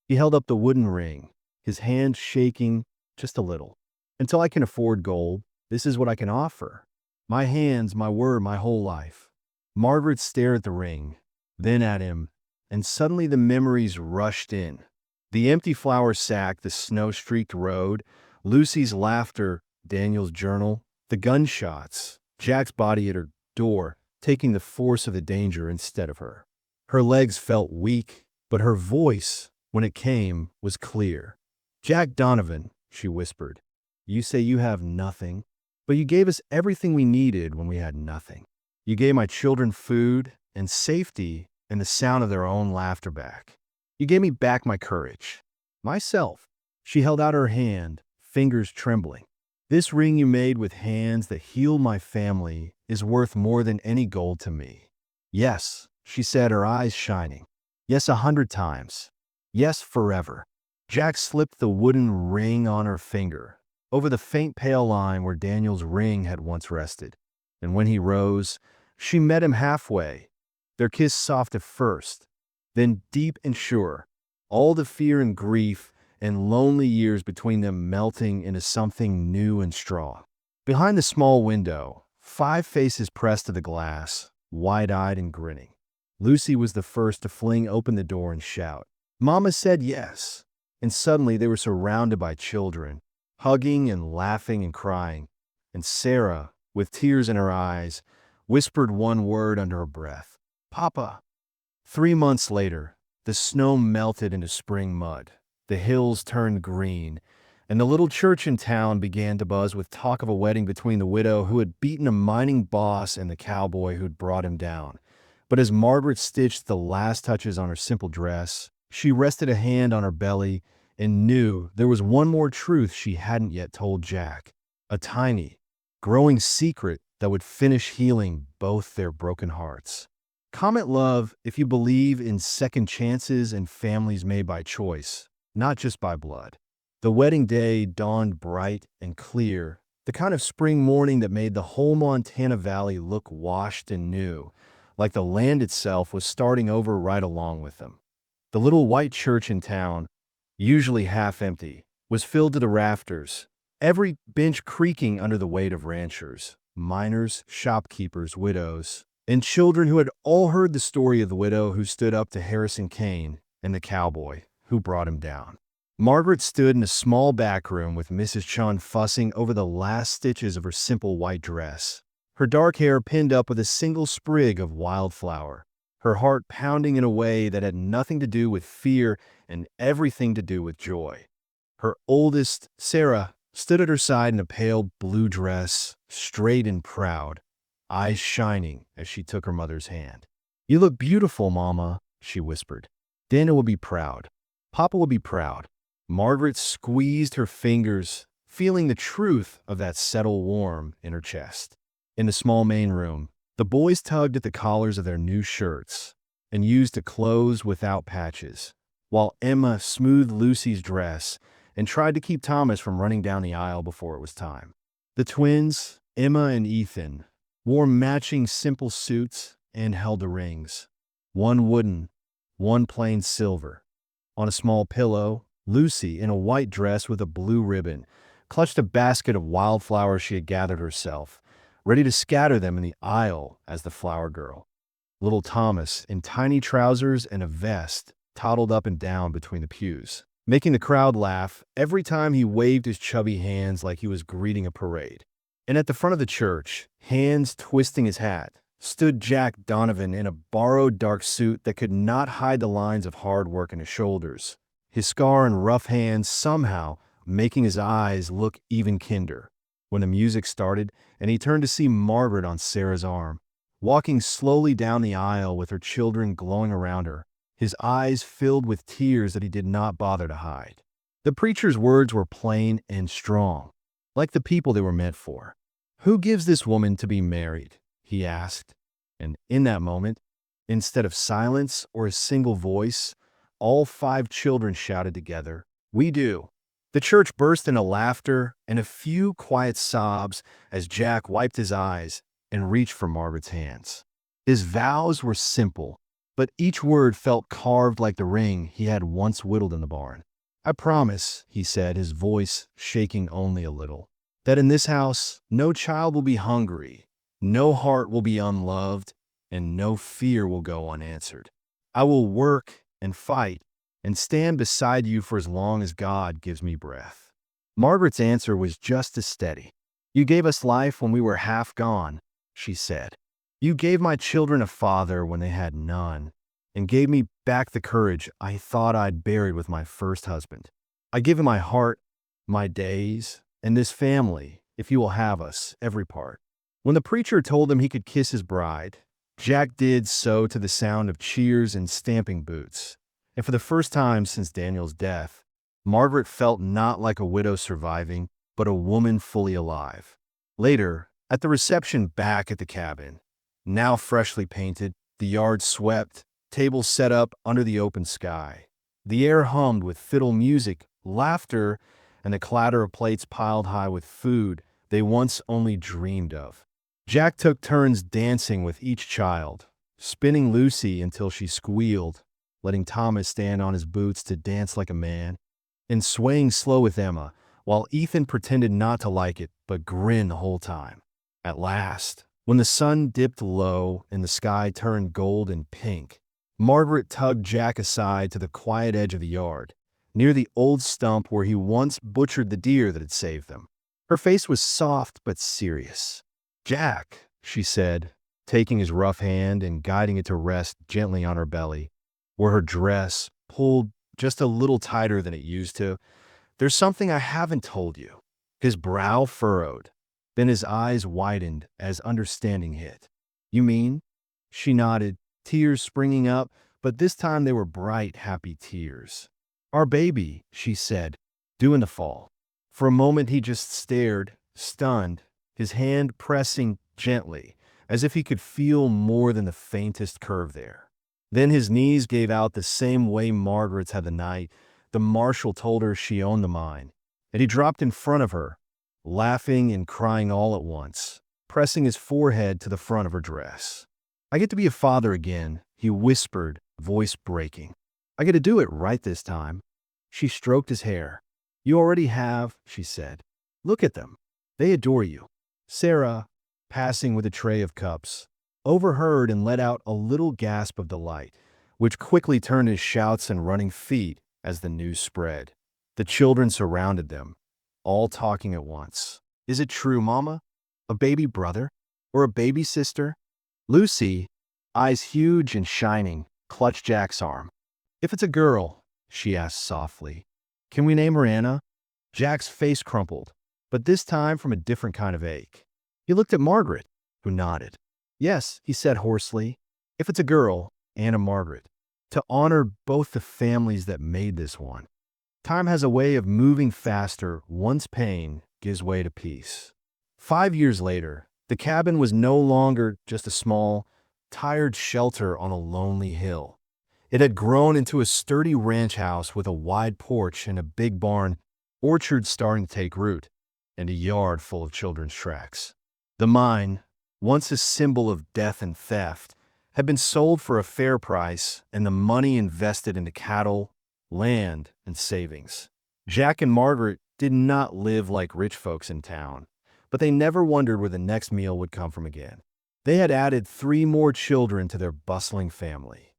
He held up the wooden ring, his hand shaking just a little. "Until I can afford gold, this is what I can offer. My hands, my word, my whole life." Margaret stared at the ring, then at him, and suddenly the memories rushed in. The empty flour sack, the snow-streaked road, Lucy's laughter, Daniel's journal, the gunshots, Jack's body at her door, taking the force of the danger instead of her. Her legs felt weak, but her voice, when it came, was clear. "Jack Donovan," she whispered, "you say you have nothing, but you gave us everything we needed when we had nothing. You gave my children food and safety and the sound of their own laughter back. You gave me back my courage, myself." She held out her hand, fingers trembling. "This ring you made with hands that healed my family is worth more than any gold to me." "Yes," she said, her eyes shining. "Yes, 100 times. Yes, forever." Jack slipped the wooden ring on her finger, over the faint pale line where Daniel's ring had once rested. And when he rose, she met him halfway, their kiss soft at first, then deep and sure, all the fear and grief and lonely years between them melting into something new and strong. Behind the small window, 5 faces pressed to the glass, wide-eyed and grinning. Lucy was the first to fling open the door and shout, "Mama said yes." And suddenly they were surrounded by children, hugging and laughing and crying. And Sarah, with tears in her eyes, whispered one word under her breath, "Papa." 3 months later, the snow melted into spring mud. The hills turned green, and the little church in town began to buzz with talk of a wedding between the widow who had beaten a mining boss and the cowboy who'd brought him down. But as Margaret stitched the last touches on her simple dress, she rested a hand on her belly and knew there was one more truth she hadn't yet told Jack, a tiny, growing secret that would finish healing both their broken hearts. Comment love if you believe in second chances and families made by choice, not just by blood. The wedding day dawned bright and clear, the kind of spring morning that made the whole Montana Valley look washed and new, like the land itself was starting over right along with them. The little white church in town, usually half empty, was filled to the rafters, every bench creaking under the weight of ranchers, miners, shopkeepers, widows, and children who had all heard the story of the widow who stood up to Harrison Kane and the cowboy who brought him down. Margaret stood in a small back room with Mrs. Chun fussing over the last stitches of her simple white dress, her dark hair pinned up with a single sprig of wildflower, her heart pounding in a way that had nothing to do with fear and everything to do with joy. Her oldest, Sarah, stood at her side in a pale blue dress, straight and proud, eyes shining as she took her mother's hand. "You look beautiful, Mama," she whispered. "Dana will be proud. Papa will be proud." Margaret squeezed her fingers, feeling the truth of that settle warm in her chest. In the small main room, the boys tugged at the collars of their new shirts. and used to close without patches, while Emma smoothed Lucy's dress and tried to keep Thomas from running down the aisle before it was time. The twins, Emma and Ethan, wore matching simple suits and held the rings, one wooden, one plain silver. On a small pillow, Lucy, in a white dress with a blue ribbon, clutched a basket of wildflowers she had gathered herself, ready to scatter them in the aisle as the flower girl. Little Thomas, in tiny trousers and a vest, toddled up and down between the pews, making the crowd laugh every time he waved his chubby hands like he was greeting a parade. And at the front of the church, hands twisting his hat, stood Jack Donovan in a borrowed dark suit that could not hide the lines of hard work in his shoulders, his scar and rough hands somehow making his eyes look even kinder. When the music started and he turned to see Margaret on Sarah's arm, walking slowly down the aisle with her children glowing around her, his eyes filled with tears that he did not bother to hide. The preacher's words were plain and strong, like the people they were meant for. "Who gives this woman to be married?" he asked. And in that moment, instead of silence or a single voice, all 5 children shouted together, "We do." The church burst into laughter and a few quiet sobs as Jack wiped his eyes and reached for Margaret's hands. His vows were simple, but each word felt carved like the ring he had once whittled in the barn. "I promise," he said, his voice shaking only a little, "that in this house no child will be hungry, no heart will be unloved, and no fear will go unanswered. I will work and fight and stand beside you for as long as God gives me breath." Margaret's answer was just as steady. "You gave us life when we were half gone," she said. "You gave my children a father when they had none, and gave me back the courage I thought I'd buried with my first husband. I give you my heart, my days, and this family, if you will have us, every part." When the preacher told him he could kiss his bride, Jack did so to the sound of cheers and stamping boots. And for the first time since Daniel's death, Margaret felt not like a widow surviving, but a woman fully alive. Later, at the reception back at the cabin, now freshly painted, the yard swept, tables set up under the open sky. The air hummed with fiddle music, laughter, and the clatter of plates piled high with food they once only dreamed of. Jack took turns dancing with each child, spinning Lucy until she squealed, letting Thomas stand on his boots to dance like a man, and swaying slow with Emma, while Ethan pretended not to like it but grinned the whole time. At last, when the sun dipped low and the sky turned gold and pink, Margaret tugged Jack aside to the quiet edge of the yard, near the old stump where he once butchered the deer that had saved them. Her face was soft but serious. "Jack," she said, taking his rough hand and guiding it to rest gently on her belly, where her dress pulled just a little tighter than it used to, "there's something I haven't told you." His brow furrowed, then his eyes widened as understanding hit. "You mean?" She nodded, tears springing up, but this time they were bright, happy tears. "Our baby," she said, "due in the fall." For a moment he just stared, stunned, his hand pressing gently, as if he could feel more than the faintest curve there. Then his knees gave out the same way Margaret's had the night the marshal told her she owned the mine, and he dropped in front of her, laughing and crying all at once, pressing his forehead to the front of her dress. "I get to be a father again," he whispered, voice breaking. "I get to do it right this time." She stroked his hair. "You already have," she said. "Look at them. They adore you." Sarah, passing with a tray of cups, overheard and let out a little gasp of delight, which quickly turned to shouts and running feet as the news spread. The children surrounded them, all talking at once. "Is it true, Mama? A baby brother? Or a baby sister?" Lucy, eyes huge and shining, clutched Jack's arm. "If it's a girl," she asked softly, "can we name her Anna?" Jack's face crumpled, but this time from a different kind of ache. He looked at Margaret, who nodded. "Yes," he said hoarsely, "if it's a girl, Anna Margaret, to honor both the families that made this one." Time has a way of moving faster once pain gives way to peace. 5 years later, the cabin was no longer just a small, tired shelter on a lonely hill. It had grown into a sturdy ranch house with a wide porch and a big barn, orchards starting to take root, and a yard full of children's tracks. The mine, once a symbol of death and theft, had been sold for a fair price and the money invested into cattle, land, and savings. Jack and Margaret did not live like rich folks in town, but they never wondered where the next meal would come from again. They had added 3 more children to their bustling family.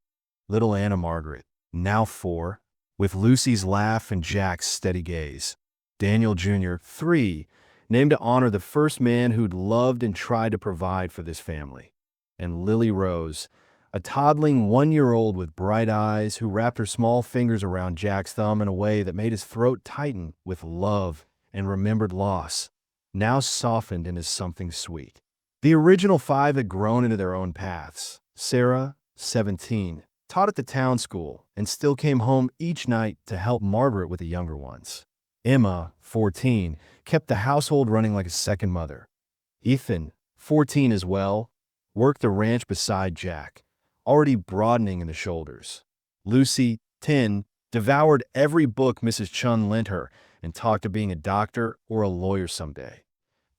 Little Anna Margaret, now 4, with Lucy's laugh and Jack's steady gaze. Daniel Jr., 3, named to honor the first man who'd loved and tried to provide for this family. And Lily Rose, a toddling 1-year-old with bright eyes who wrapped her small fingers around Jack's thumb in a way that made his throat tighten with love and remembered loss, now softened into something sweet. The original 5 had grown into their own paths. Sarah, 17, taught at the town school and still came home each night to help Margaret with the younger ones. Emma, 14, kept the household running like a second mother. Ethan, 14 as well, worked the ranch beside Jack, already broadening in the shoulders. Lucy, 10, devoured every book Mrs. Chun lent her and talked of being a doctor or a lawyer someday.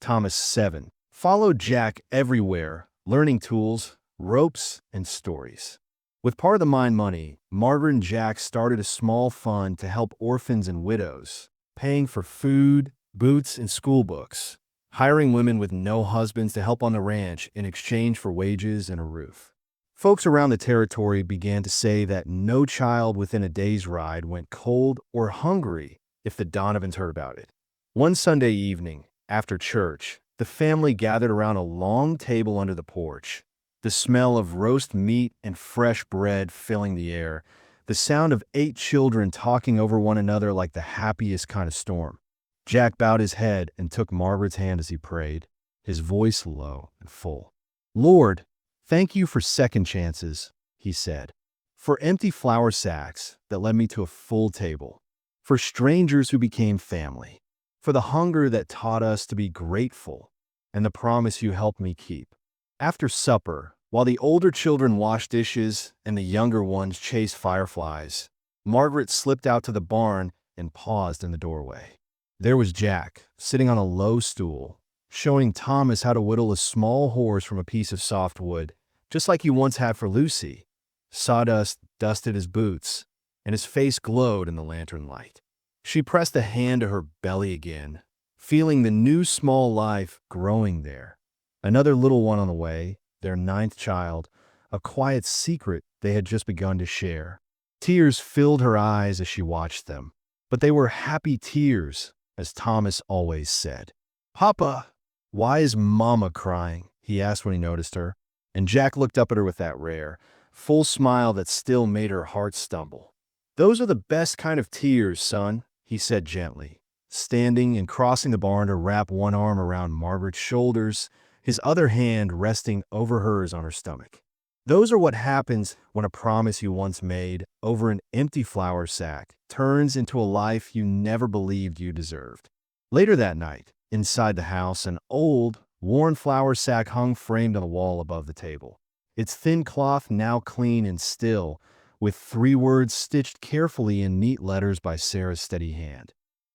Thomas, 7, followed Jack everywhere, learning tools, ropes, and stories. With part of the mine money, Margaret and Jack started a small fund to help orphans and widows, paying for food, boots, and school books, hiring women with no husbands to help on the ranch in exchange for wages and a roof. Folks around the territory began to say that no child within a day's ride went cold or hungry if the Donovans heard about it. One Sunday evening, after church, the family gathered around a long table under the porch, the smell of roast meat and fresh bread filling the air, the sound of 8 children talking over one another like the happiest kind of storm. Jack bowed his head and took Margaret's hand as he prayed, his voice low and full. "Lord, thank you for second chances," he said, "for empty flour sacks that led me to a full table, for strangers who became family, for the hunger that taught us to be grateful, and the promise you helped me keep." After supper, while the older children washed dishes and the younger ones chased fireflies, Margaret slipped out to the barn and paused in the doorway. There was Jack, sitting on a low stool, showing Thomas how to whittle a small horse from a piece of soft wood, just like he once had for Lucy. Sawdust dusted his boots, and his face glowed in the lantern light. She pressed a hand to her belly again, feeling the new small life growing there. Another little one on the way, their 9th child, a quiet secret they had just begun to share. Tears filled her eyes as she watched them, but they were happy tears, as Thomas always said. "Papa, why is Mama crying?" he asked when he noticed her, and Jack looked up at her with that rare, full smile that still made her heart stumble. "Those are the best kind of tears, son," he said gently, standing and crossing the barn to wrap one arm around Margaret's shoulders, his other hand resting over hers on her stomach. "Those are what happens when a promise you once made over an empty flour sack turns into a life you never believed you deserved." Later that night, inside the house, an old, worn flour sack hung framed on the wall above the table, its thin cloth now clean and still, with 3 words stitched carefully in neat letters by Sarah's steady hand.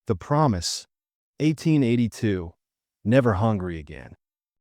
The promise, 1882, never hungry again.